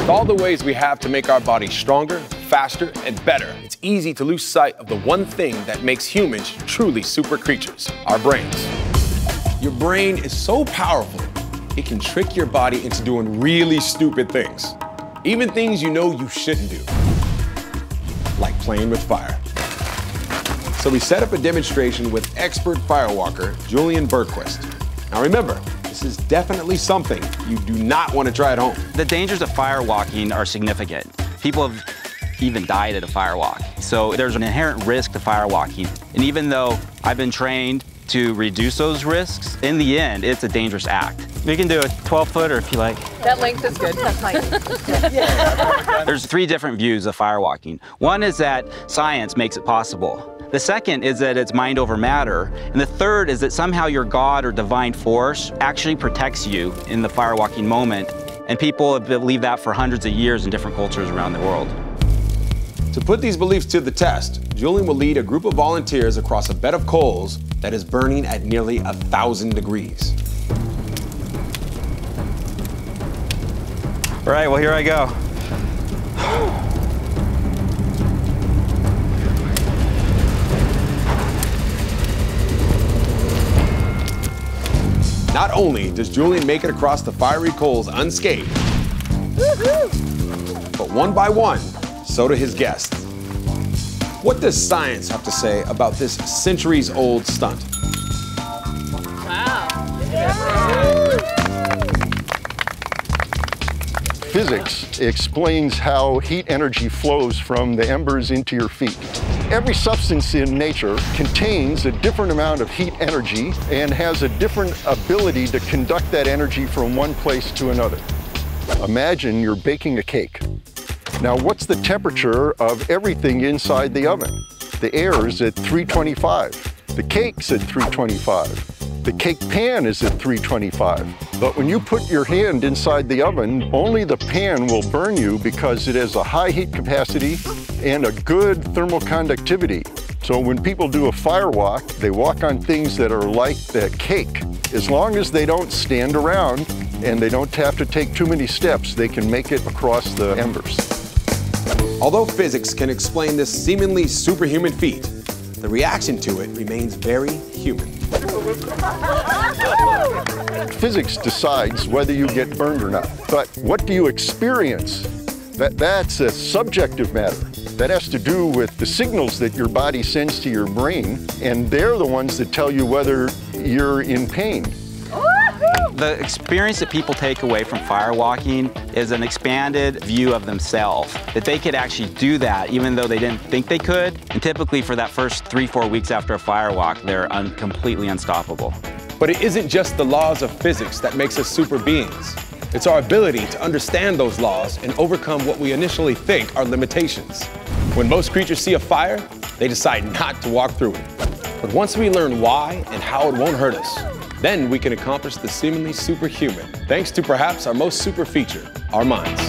With all the ways we have to make our bodies stronger, faster, and better, it's easy to lose sight of the one thing that makes humans truly super creatures, our brains. Your brain is so powerful, it can trick your body into doing really stupid things. Even things you know you shouldn't do, like playing with fire. So we set up a demonstration with expert firewalker, Julian Bergquist. Now remember, this is definitely something you do not want to try at home. The dangers of firewalking are significant. People have even died at a firewalk. So there's an inherent risk to firewalking. And even though I've been trained to reduce those risks, in the end, it's a dangerous act. We can do a 12-footer if you like. That length is good. That's fine. There's 3 different views of firewalking. One is that science makes it possible. The second is that it's mind over matter. And the third is that somehow your God or divine force actually protects you in the firewalking moment. And people have believed that for hundreds of years in different cultures around the world. To put these beliefs to the test, Julian will lead a group of volunteers across a bed of coals that is burning at nearly 1,000 degrees. All right, well, here I go. Not only does Julian make it across the fiery coals unscathed, but one by one, so do his guests. What does science have to say about this centuries-old stunt? Wow. Physics explains how heat energy flows from the embers into your feet. Every substance in nature contains a different amount of heat energy and has a different ability to conduct that energy from one place to another. Imagine you're baking a cake. Now, what's the temperature of everything inside the oven? The air is at 325. The cake's at 325. The cake pan is at 325. But when you put your hand inside the oven, only the pan will burn you because it has a high heat capacity and a good thermal conductivity. So when people do a firewalk, they walk on things that are like the cake. As long as they don't stand around and they don't have to take too many steps, they can make it across the embers. Although physics can explain this seemingly superhuman feat, the reaction to it remains very human. Physics decides whether you get burned or not. But what do you experience? That's a subjective matter. That has to do with the signals that your body sends to your brain, and they're the ones that tell you whether you're in pain. The experience that people take away from firewalking is an expanded view of themselves, that they could actually do that even though they didn't think they could. And typically for that first 3-4 weeks after a firewalk, they're completely unstoppable. But it isn't just the laws of physics that makes us super beings. It's our ability to understand those laws and overcome what we initially think are limitations. When most creatures see a fire, they decide not to walk through it. But once we learn why and how it won't hurt us, then we can accomplish the seemingly superhuman, thanks to perhaps our most super feature, our minds.